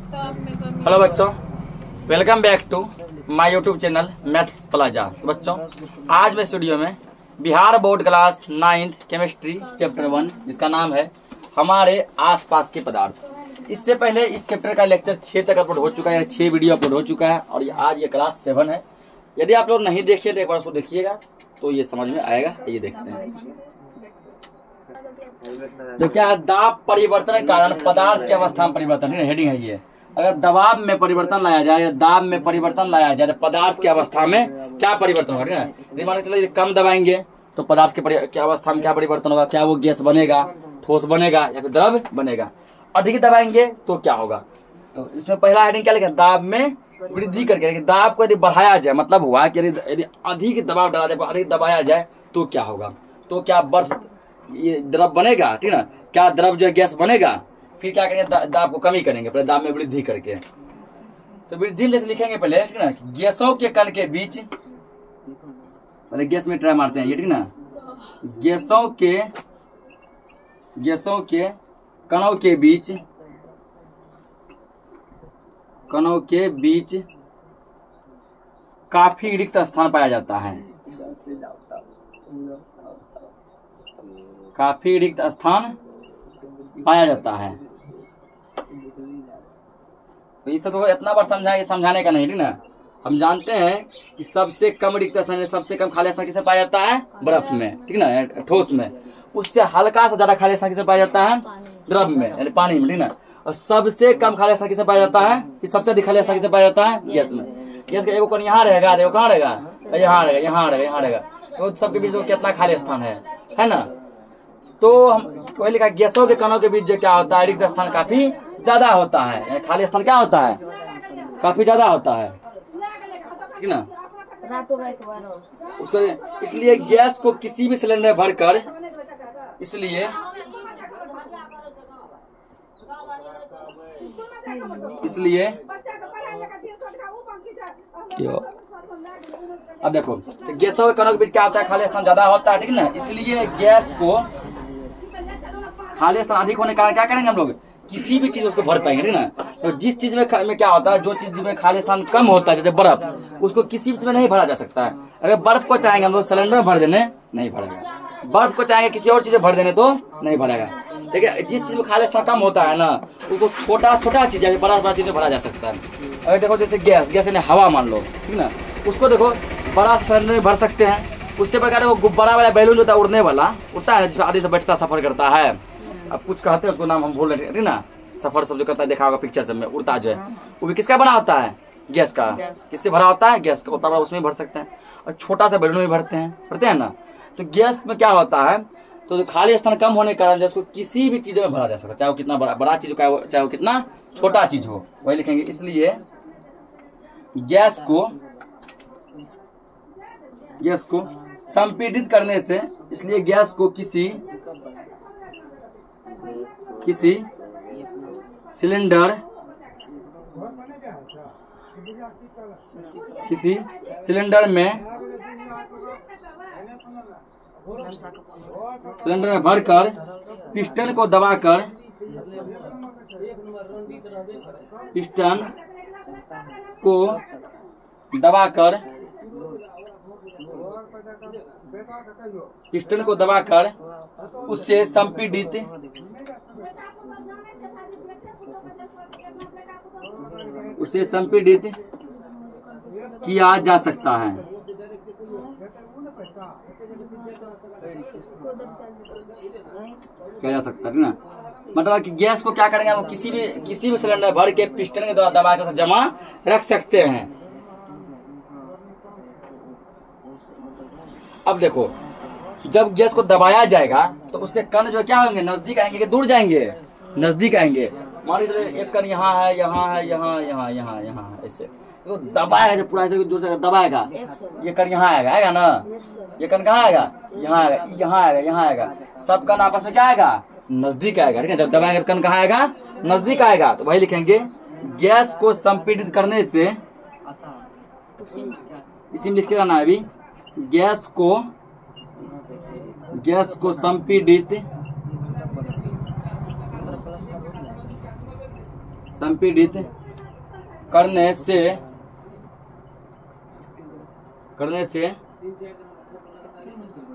Hello बच्चों, welcome back to my YouTube channel maths plaza. बच्चों, आज मैं इस वीडियो में Bihar board class 9th chemistry chapter 1 जिसका नाम है हमारे आसपास के पदार्थ। इससे पहले इस चैप्टर का लेक्चर 6 तक अपलोड हो चुका है, 6 वीडियो अपलोड हो चुका है और आज ये क्लास 7 है। यदि आप लोग नहीं देखिए तो एक बार उसको देखिएगा तो ये समझ में आएगा। ये देखते हैं तो क्या दाब परिवर्तन के कारण पदार्थ की अवस्था में परिवर्तन, हेडिंग है ये। अगर दबाव में परिवर्तन लाया जाए या दाब में परिवर्तन लाया जाए तो पदार्थ की अवस्था में क्या परिवर्तन होगा। यदि मान के चलिए कम दबाएंगे तो पदार्थ की अवस्था में क्या परिवर्तन होगा, क्या वो गैस बनेगा, ठोस बनेगा या फिर द्रव बनेगा। अधिक दबाएंगे तो क्या होगा। तो इसमें पहला हेडिंग क्या लिखा, दाब में वृद्धि करके। दाब को यदि बढ़ाया जाए मतलब हुआ कि यदि अधिक दबाव डाला जाए, अधिक दबाया जाए तो क्या होगा। तो क्या बर्फ ये द्रव बनेगा, ठीक ना। क्या द्रव जो गैस बनेगा। फिर क्या करेंगे, दाब को कमी करेंगे, पहले दाब में वृद्धि करके। तो वृद्धि में जैसे लिखेंगे पहले, ठीक ना, गैसों के कण के बीच, पहले गैस में ट्राई मारते हैं ये, ठीक ना। गैसों के कणों के बीच काफी रिक्त स्थान पाया जाता है। काफी रिक्त स्थान पाया जाता है। तो ये सब इतना बार समझाने का नहीं, ठीक ना। हम जानते हैं कि सबसे कम रिक्त स्थान, सबसे कम खाली स्थान किसे पाया जाता है, बर्फ में, ठीक ना, ठोस में। उससे हल्का सा ज्यादा खाली स्थान किसे पाया जाता है, द्रव में यानी पानी में, ठीक ना। और सबसे कम खाली स्थान किसे पाया जाता है, सबसे अधिक खाली स्थान किसे पाया जाता है, गैस में। गैस का एक कण यहाँ रहेगा, देखो कहाँ रहेगा, यहाँ रहेगा, यहाँ रहेगा, यहाँ रहेगा। तो सबके बीच में कितना खाली स्थान है ना। तो हम कोई लिखा गैसों के कणों के बीच जो क्या होता है, रिक्त स्थान काफी ज्यादा होता है। खाली स्थान क्या होता है, काफी ज्यादा होता है, ठीक ना। उसको इसलिए गैस को किसी भी सिलेंडर भरकर, इसलिए अब देखो गैसों के कणों के बीच क्या होता है, खाली स्थान ज्यादा होता है, ठीक ना। इसलिए गैस को खाली स्थान अधिक होने के कारण क्या करेंगे हम लोग, किसी भी चीज उसको भर पाएंगे, ठीक ना। तो जिस चीज में क्या होता है, जो चीज में खाली स्थान कम होता है जैसे बर्फ, उसको किसी चीज में नहीं भरा जा सकता है। अगर बर्फ को चाहेंगे हम लोग सिलेंडर में भर देने, नहीं भरेगा। बर्फ को चाहेंगे किसी और चीज में भर देने तो नहीं भरेगा। देखिए जिस चीज में खाली स्थान कम होता है ना, उसको छोटा चीज जैसे बड़ा चीज में भरा जा सकता है। अगर देखो जैसे गैस यानी हवा मान लो, ठीक ना, उसको देखो बड़ा सिलेंडर में भर सकते हैं। उससे प्रकार वो गुब्बारा वाला बैलून होता है, उड़ने वाला उड़ता है ना, जिसमें आदमी से बैठता सफर करता है। अब कुछ कहते हैं उसको, नाम हम भूल रहे, ठीक ना। सफर सब जो करता है देखा होगा पिक्चर सब में, उड़ता जो है वो भी किसका बना होता है, गैस का। किससे भरा होता है, गैस का। उतना बड़ा उसमें भर सकते हैं और छोटा सा बैलून में भरते हैं ना। तो गैस में क्या होता है, तो खाली स्थान कम होने के कारण उसको किसी भी चीज में भरा जा सकता है, चाहे वो कितना बड़ा चीज हो, चाहे वो कितना छोटा चीज हो, वही लिखेंगे। इसलिए गैस को संपीड़ित करने से, इसलिए गैस को किसी सिलेंडर में भरकर पिस्टन को दबाकर उससे संपीड़ित किया जा सकता है। ना। मतलब कि गैस को क्या करेंगे, हम किसी भी सिलेंडर भर के पिस्टन के द्वारा दबा के जमा रख सकते हैं। अब देखो जब गैस को दबाया जाएगा तो उसके कण जो क्या होंगे, नजदीक आएंगे कि दूर जाएंगे, नजदीक आएंगे। मान लीजिए एक कण यहाँ है, यहाँ ऐसे तो दबाएगा, जब पूरा ऐसे जोर से दबाएगा ये कण यहाँ आएगा ना। ये कण कहाँ आएगा, यहाँ आएगा। सब कण आपस में क्या आएगा, नजदीक आएगा, ठीक है। जब दबाएंगे कण कहाँ आएगा, नजदीक आएगा। तो वही लिखेंगे गैस को संपीड़ित करने से, इसी में लिख के रहना है अभी, गैस को संपीड़ित करने से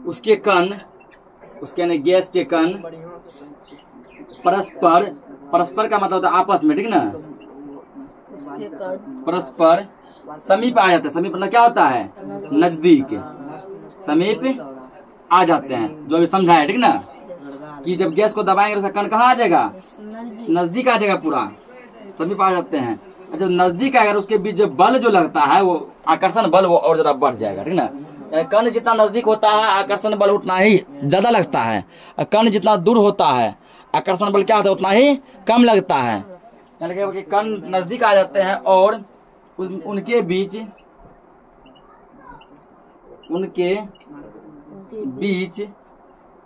उसके कण, उसके यानी गैस के कण परस्पर का मतलब होता है आपस में, ठीक ना, परस्पर समीप आ जाते हैं। समीप मतलब क्या होता है, नजदीक, समीप आ जाते हैं, जो अभी समझा है, ठीक ना, कि जब गैस को दबाएंगे उसका कण कहाँ आ जाएगा, नजदीक आ जाएगा, पूरा समीप आ जाते हैं। जब नजदीक आएगा उसके बीच जो बल जो लगता है वो आकर्षण बल वो और ज्यादा बढ़ जाएगा, ठीक ना। कण जितना नजदीक होता है आकर्षण बल उतना ही ज्यादा लगता है, और कण जितना दूर होता है आकर्षण बल क्या होता है उतना ही कम लगता है। यानी कि कण नजदीक आ जाते हैं और उनके बीच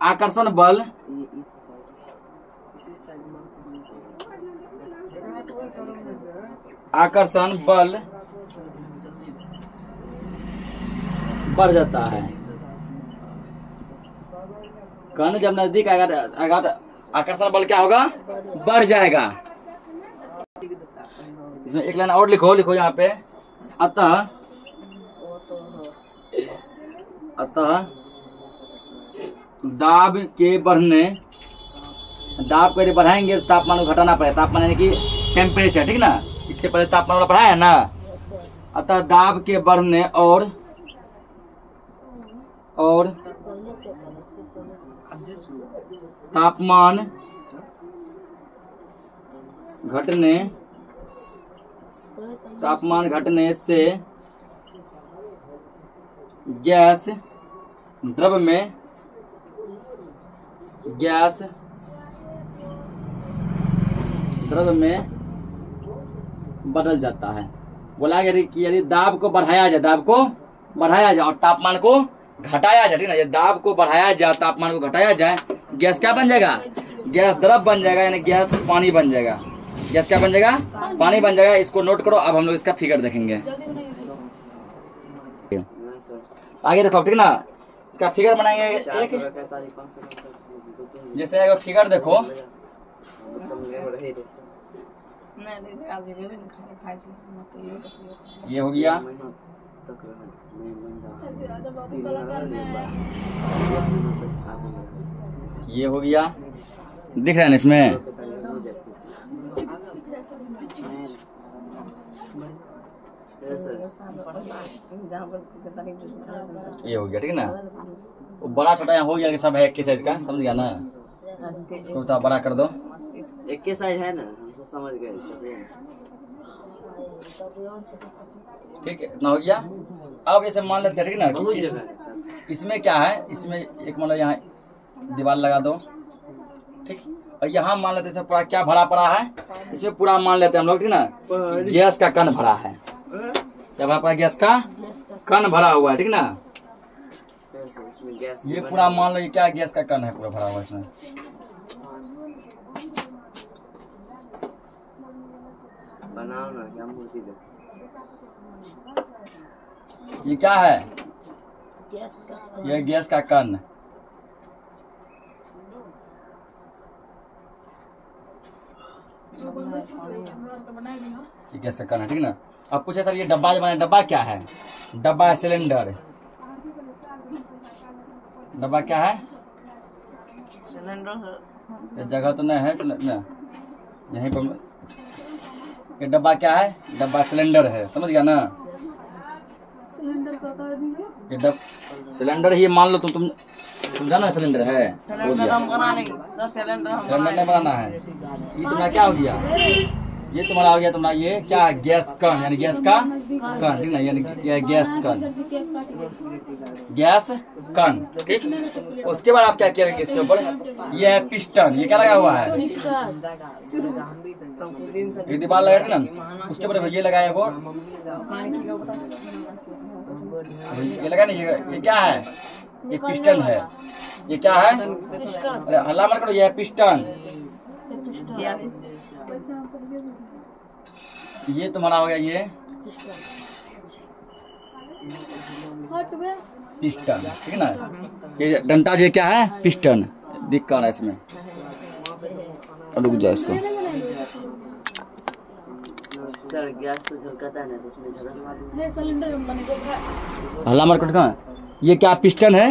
आकर्षण बल बढ़ जाता है। कण जब नजदीक आएगा तो आकर्षण बल क्या होगा, बढ़ जाएगा। इसमें एक लाइन और लिखो यहाँ पे, अतः दाब को यदि बढ़ाएंगे तो तापमान को घटाना पड़ेगा। तापमान यानी कि टेम्परेचर, ठीक ना, इससे पहले तापमान वाला पढ़ाया है ना। अतः दाब के बढ़ने और तापमान घटने से गैस द्रव में बदल जाता है। बोला यदि दाब को बढ़ाया जाए और तापमान को घटाया जाए, ठीक ना, ये दाब को बढ़ाया जाए तापमान को घटाया जाए, गैस क्या बन जाएगा, गैस द्रव बन जाएगा, यानी गैस पानी बन जाएगा। गैस क्या बन जाएगा, पानी बन जाएगा। इसको नोट करो। अब हम लोग इसका फिगर देखेंगे, आगे देखो, ठीक ना। इसका फिगर बनाएंगे एक, जैसे अगर फिगर देखो, ये हो गया, ये हो गया, दिख रहा है ना इसमें, ये हो गया, ठीक है ना। वो बड़ा छोटा यहाँ हो गया कि सब है एक के साइज का, समझ गया ना। इसको थोड़ा बड़ा कर दो, एक के साइज है ना, हम समझ गए। ठीक है, इतना हो गया। अब ऐसे मान लेते हैं, ठीक ना, कि इसमें क्या है, इसमें एक मान लो यहाँ दीवार लगा दो, ठीक। और यहाँ मान लेते हैं पूरा क्या भरा पड़ा है, इसमें पूरा मान लेते हैं हम लोग, ठीक ना, गैस का कण भरा है। क्या भरा पड़ा, गैस का कण भरा हुआ है, ठीक ना। ये पूरा मान लो ये क्या गैस का कण है, पूरा भरा हुआ इसमें। बनाओ ना, क्या मूर्ति दे। ये क्या है, ये गैस का कण। ये गैस का कण है, ठीक ना। अब पूछे सर ये डब्बा जो बना, डब्बा क्या है, डब्बा है सिलेंडर। डब्बा क्या है, सिलेंडर। जगह तो नहीं है ना, यहीं पर। ये डब्बा क्या है, डब्बा सिलेंडर है, समझ गया ना। सिलेंडर का कर दीजिए। ये सिलेंडर ही मान लो, तुम जाना सिलेंडर है, सिलेंडर हम बना लेंगे सर, सिलेंडर नहीं बनाना है। ये तुम्हारा क्या हो गया, ये तुम्हारा हो गया तुम्हारा ये क्या, गैस कण, यानी गैस का कण, ठीक ना, यानी गैस कण, गैस कण, ठीक। उसके बाद आप क्या करेंगे इसके ऊपर, ये है पिस्टन, ये क्या लगा हुआ है, ये दीवार लगा ना, उसके ऊपर ये लगाया वो, ये लगा ना, ये क्या है, ये पिस्टन है। ये क्या है, अरे हल्ला मत करो, ये है पिस्टन। ये तुम्हारा हो गया ये पिस्टन, ठीक है ना। ये डंटा जो क्या है, पिस्टन दिख रहा है इसमें। रुक जाओ इसको, सर गैस तो झलकता है ना, तो उसमें झलक है सिलेंडर बने को हल्ला मार्केट का ये क्या पिस्टन है।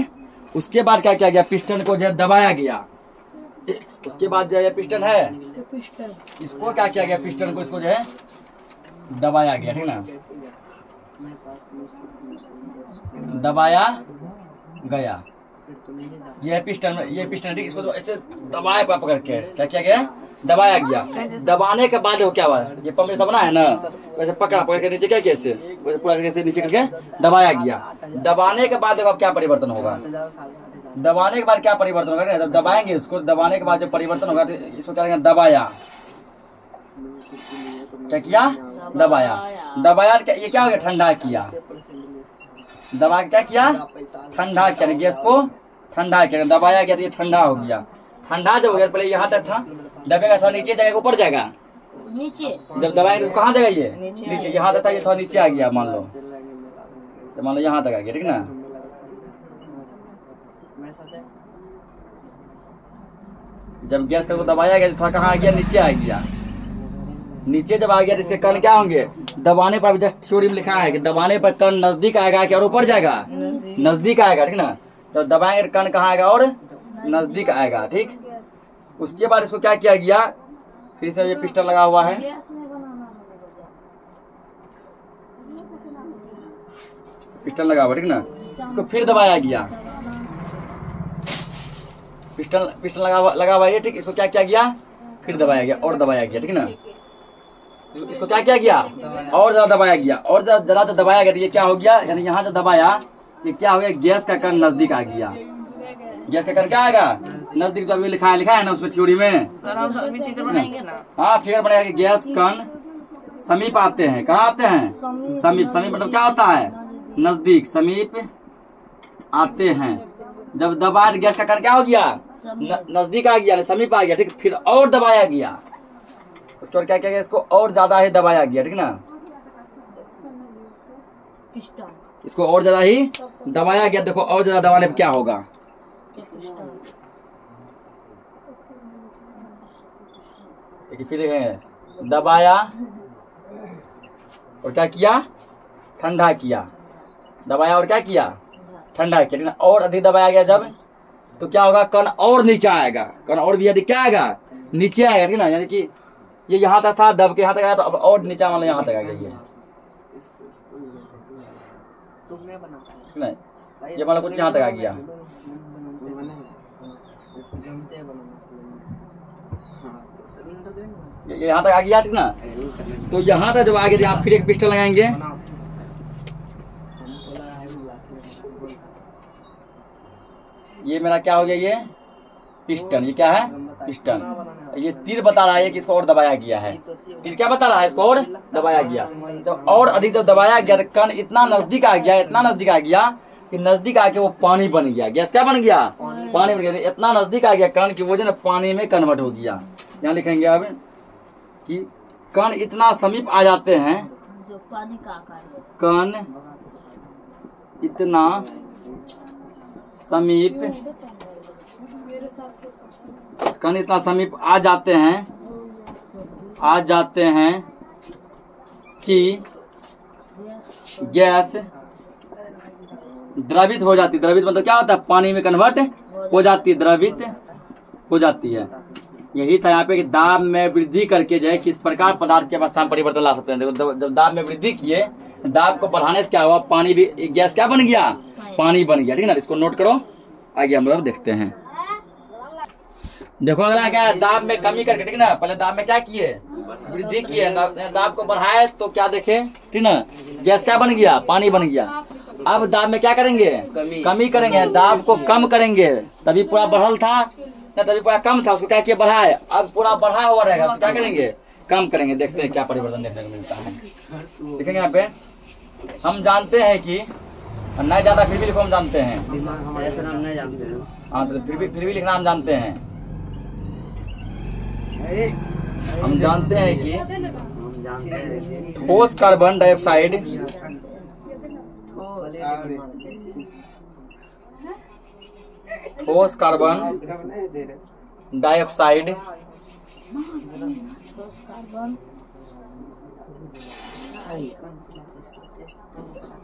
उसके बाद क्या किया गया, पिस्टन को जो है दबाया गया। उसके बाद जो है पिस्टन है, पिस्टन इसको क्या किया गया, पिस्टन को इसको जो है दबाया गया, ठीक ना, दबाया गया। ये पिस्टन, ये पिस्टन ठीक, इसको तो ऐसे दबाया पकड़ के क्या किया गया, दबाया गया। दबाने के बाद वो क्या हुआ, ये पंप ऐसा बना है ना, वैसे पकड़ के नीचे क्या किया, इससे वैसे पूरा कैसे नीचे करके दबाया गया। दबाने के बाद अब क्या परिवर्तन होगा, दबाने के बाद क्या परिवर्तन होगा, जब दबाएंगे इसको, दबाने के बाद जब परिवर्तन होगा तो इसको क्या करेंगे, दबाया, क्या किया, दबाया। दबाया ये क्या हो गया, ठंडा किया। दबा क्या किया, ठंडा किया, गैस को ठंडा किया। दबाया गया तो ये ठंडा हो गया। ठंडा जब हो गया, पहले यहाँ तक था, दबेगा थोड़ा नीचे जाएगा, ऊपर जाएगा, नीचे जब दबाएंगे तो कहाँ जाएगा, ये नीचे। यहाँ तक था, ये थोड़ा नीचे आ गया, मान लो, तो मान लो यहाँ तक आ गया, ठीक ना। जब गैस को दबाया गया तो थोड़ा कहाँ आ गया, नीचे आ गया। नीचे जब आ गया तो इसके कण क्या होंगे, दबाने पर जस्ट थ्योरी में लिखा है कि दबाने पर कण नजदीक आएगा कि और ऊपर जाएगा, नजदीक आएगा, ठीक ना। तो दबाएंगे कण कहाँ आएगा, और नजदीक आएगा, ठीक। उसके बाद इसको क्या किया गया, फिर से ये पिस्टन लगा हुआ है, पिस्टन लगा हुआ, ठीक ना। इसको फिर दबाया गया, पिस्टन लगा हुआ है, ठीक। इसको क्या किया गया, फिर दबाया गया और दबाया गया, ठीक ना। इसको क्या किया गया, और ज्यादा दबाया गया, और ज्यादा दबाया गया तो ये क्या हो गया, यानी यहाँ जो दबाया ये क्या हो गया, गैस का कण नजदीक आ गया। गैस का कण क्या आएगा, नजदीक। तो अभी लिखा है ना उसमें थ्योरी में, सर हम अभी चित्र बनाएंगे ना। हाँ फिगर बनेगा कि गैस कण समीप आते हैं, कहाँ आते हैं, समीप। समीप मतलब क्या होता है, नजदीक, समीप आते हैं। जब दबाया गैस का कण क्या हो गया, नजदीक आ गया, समीप आ गया, ठीक। फिर और दबाया गया, उसके बाद क्या किया गया, इसको और ज्यादा ही दबाया गया, ठीक ना। इसको और ज्यादा ही दबाया गया। देखो और ज्यादा दबाने पर क्या होगा, फिर दबाया और क्या किया, ठंडा किया। दबाया और क्या किया, ठंडा किया, ठीक ना। और अधिक दबाया गया जब, तो क्या होगा, कण और नीचे आएगा, कण और भी अधिक क्या आएगा, नीचे आएगा, ठीक ना। यानी कि ये यहाँ तक था, दब के यहाँ तक आया, तो अब और नीचा वाला यहाँ तक आ गया, ये नहीं, ये वाला कुछ यहाँ तक आ गया। ये यहाँ तक आ गया, ठीक ना। तो यहाँ तक जब आ गया, यहाँ फिर एक पिस्टन लगाएंगे, ये मेरा क्या हो गया, ये पिस्टन। ये क्या है, पिस्टन। ये तीर बता रहा है कि इसको और दबाया गया है। तीर क्या बता रहा है, इसको और दबाया गया। जब और अधिक जब दबाया गया, कण इतना नजदीक आ गया, इतना नजदीक आ गया कि नजदीक आके वो पानी बन गया। गैस क्या बन गया, पानी बन गया। इतना नजदीक आ गया कण की वजह पानी में कन्वर्ट हो गया। यहाँ लिखेंगे अब कि कण इतना समीप आ जाते हैं, जो पानी का आकार है। कण इतना समीप, कण इतना समीप आ जाते हैं कि गैस द्रवित हो जाती है। द्रवित मतलब क्या होता है, पानी में कन्वर्ट हो जाती है, द्रवित हो जाती है। यही था यहाँ पे कि दाब में वृद्धि करके जो है किस प्रकार पदार्थ के अवस्था में परिवर्तन ला सकते हैं। देखो जब दाब में वृद्धि किए, दाब को बढ़ाने से क्या हुआ, पानी भी, गैस क्या बन गया, पानी बन गया, ठीक है ना। इसको नोट करो, आगे हम लोग देखते हैं। देखो अगला क्या है, दाब में कमी करके, ठीक ना। पहले दाब में क्या किए, वृद्धि किए, दाब को बढ़ाए तो क्या देखे, ठीक ना, गैस क्या बन गया, पानी बन गया। अब दाब में क्या करेंगे, कमी करेंगे, दाब को कम करेंगे। तभी पूरा बढ़ल था ना, तभी पूरा कम था, उसको क्या किया, बढ़ाए। अब पूरा बढ़ा हुआ रहेगा, उसको क्या करेंगे, कम करेंगे। देखते हैं क्या परिवर्तन देखने को मिलता है। देखेंगे यहाँ पे, हम जानते हैं कि नहीं ज्यादा, फिर भी लिखो, हम जानते हैं। ऐसा हम नहीं जानते हैं। हाँ तो फिर भी लिखना हम जानते हैं। हम जानते हैं कि ठोस कार्बन डाइऑक्साइड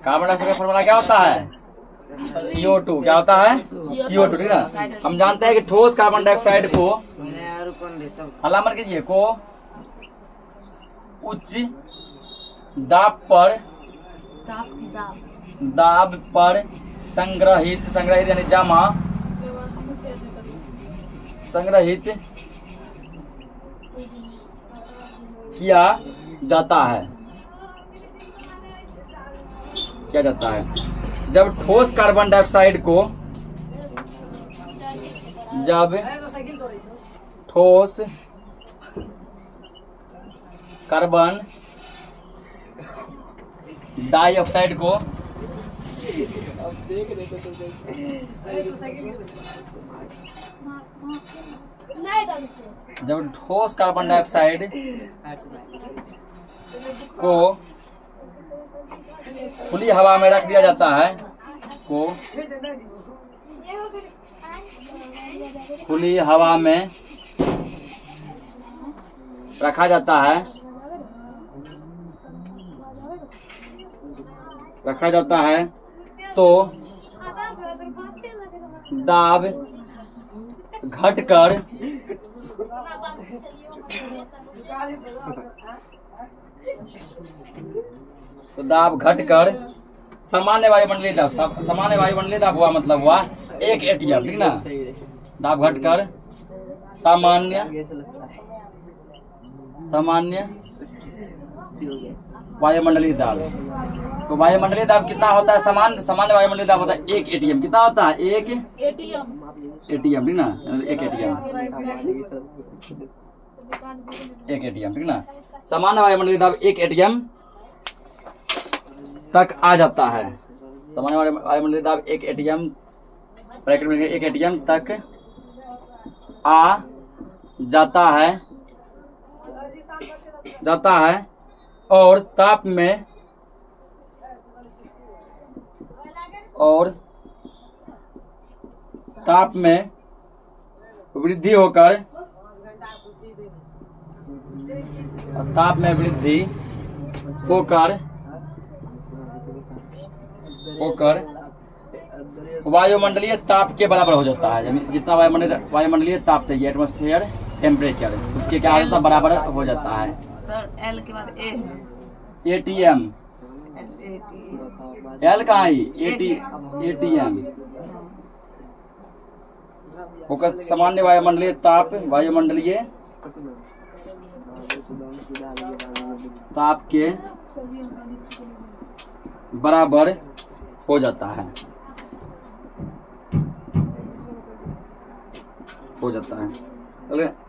कार्बन डाइऑक्साइड का फॉर्मूला क्या होता है? CO2। क्या होता है? CO2, ठीक है ना। हम जानते हैं कि ठोस कार्बन डाइऑक्साइड को, अलामत कीजिए, को उच्च दाब पर संग्रहित यानी जमा संग्रहित किया जाता है। जब ठोस कार्बन डाइऑक्साइड को ठोस कार्बन डाइऑक्साइड को खुली हवा में रख दिया जाता है, खुली हवा में रखा जाता है, तो दाब घटकर सामान्य वायुमंडलीय दाब हुआ, मतलब हुआ 1 atm, ठीक ना। दाब घटकर सामान्य वायुमंडलीय दाब। तो वायुमंडलीय दाब कितना होता है? सामान्य वायुमंडलीय दाब होता है 1 atm। कितना होता है? 1 atm, ठीक ना। 1 atm, ठीक ना। सामान्य वायुमंडलीय दाब 1 atm तक आ जाता है। सामान्य वायुमंडलीय दाब 1 atm, ब्रैकेट में 1 atm तक आ जाता है और ताप में वृद्धि होकर वायुमंडलीय ताप के बराबर हो जाता है। यानी जितना वायुमंडलीय ताप चाहिए, एटमॉस्फेयर टेम्परेचर, उसके क्या होता है? बराबर हो जाता है। सर एल के बाद ए ATM। एल कहाँ आई? ATM होकर सामान्य वायुमंडलीय ताप के बराबर हो जाता है।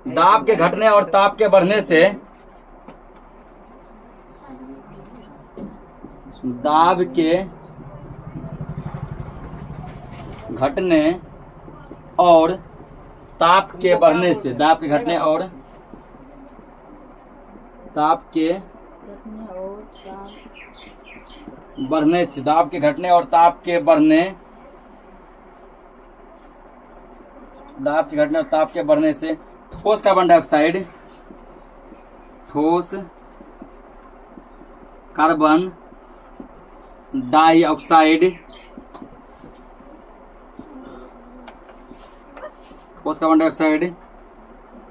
दाब के घटने और ताप के बढ़ने से दाब के घटने और ताप के बढ़ने से ठोस कार्बन डाइऑक्साइड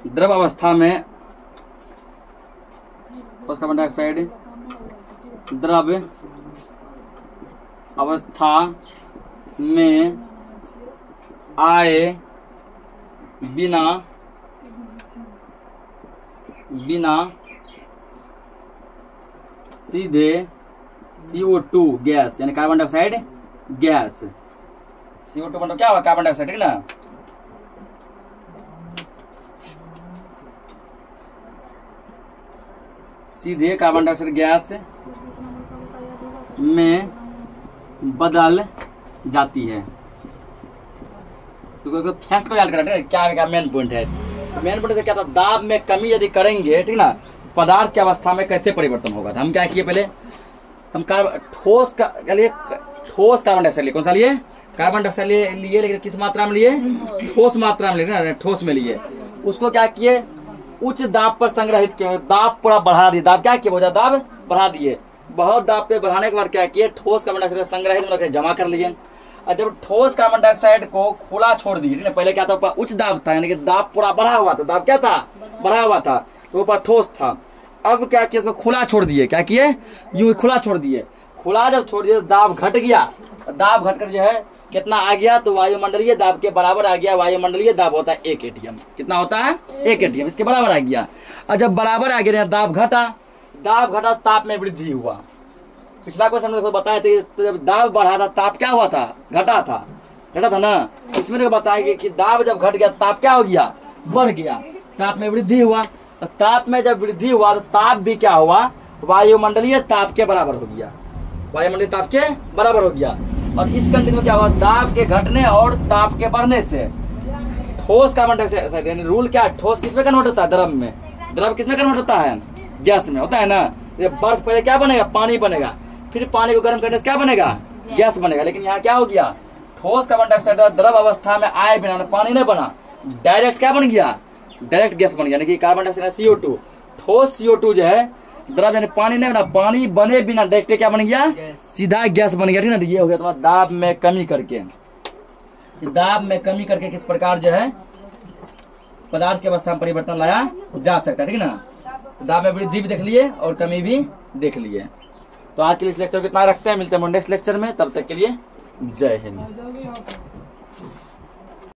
द्रव अवस्था में आए बिना सीधे CO2 गैस यानी कार्बन डाइऑक्साइड गैस। CO2 मतलब क्या हुआ? कार्बन डाइऑक्साइड, ठीक ना। सीधे कार्बन डाइऑक्साइड गैस में बदल जाती है। तो फैक्ट को याद करना है, क्या मेन पॉइंट है? मेन पॉइंट से क्या था? दाब में कमी यदि करेंगे, ठीक ना, पदार्थ की अवस्था में कैसे परिवर्तन होगा? हम क्या किए? पहले हम ठोस कार्बन डाइऑक्साइड लिए। कौन सा लिए? कार्बन डाइऑक्साइड लिए, लेकिन किस मात्रा में लिए? ठोस मात्रा में लिए ना, ठोस में लिए। उसको क्या किए? उच्च दाब पर संग्रहित किया, दाब पूरा बढ़ा दिए। दाब क्या किया, बहुत दाब बढ़ा दिए। बहुत दाब पे बढ़ाने के बाद क्या किए, ठोस कार्बन डाइऑक्साइड संग्रहित मतलब जमा कर लिए। और जब ठोस कार्बन डाइऑक्साइड को खुला छोड़ दिए, ठीक है, पहले क्या था, ऊपर उच्च दाब था, यानी कि दाब पूरा बढ़ा हुआ था, दाब क्या था, बढ़ा हुआ था, तो ऊपर ठोस था। अब क्या किया, इसको खुला छोड़ दिए। क्या किए, यूं खुला छोड़ दिए। खुला जब छोड़ दिए तो दाब घट गया। दाब घटकर जो है कितना आ गया, तो वायुमंडलीय दाब के बराबर आ गया। वायुमंडलीय दाब होता है 1 एटीएम। कितना होता है, 1 एटीएम, इसके बराबर आ गया। और जब बराबर आ गया, दाब घटा, दाब घटा, ताप में वृद्धि हुआ। पिछला क्वेश्चन में बताया था कि जब दाब बढ़ा था, ताप क्या हुआ था, घटा था, घटा था ना। इसमें बताया कि दाब जब घट गया, ताप क्या हो गया, बढ़ गया, ताप में वृद्धि हुआ। तो ताप में जब वृद्धि हुआ तो ताप भी क्या हुआ, वायुमंडलीय ताप के बराबर हो गया, वायुमंडलीय ताप के बराबर हो गया। और इस कंडीशन में क्या हुआ, दाब के घटने और ताप के बढ़ने से ठोस कार्बन डाइऑक्साइड, यानी रूल क्या है, ठोस किसमें कन्वर्ट होता है, द्रव में। द्रव किसमें कन्वर्ट होता है, गैस में होता है ना। ये बर्फ पहले क्या बनेगा, पानी बनेगा, फिर पानी को गर्म करने से क्या बनेगा, गैस बनेगा। लेकिन यहाँ क्या हो गया, ठोस कार्बन डाइऑक्साइड द्रव अवस्था में आए बिना, पानी नहीं बना, डायरेक्ट क्या बन गया, डायरेक्ट गैस बन गया। यानी कि कार्बन डाइऑक्साइड CO2, ठोस CO2 जो है द्रव, यानी पानी नहीं बना, पानी बने बिना डायरेक्ट क्या बन गया, सीधा गैस बन गया, ठीक ना। ये हो गया तुम्हारा दाब में कमी करके। दाब में कमी करके किस प्रकार जो है पदार्थ की अवस्था में परिवर्तन लाया जा सकता है, ठीक ना। दाब में वृद्धि भी देख लिए और कमी भी देख लिए। तो आज के लिए इस लेक्चर को इतना रखते हैं, मिलते हैं नेक्स्ट लेक्चर में, तब तक के लिए जय हिंद।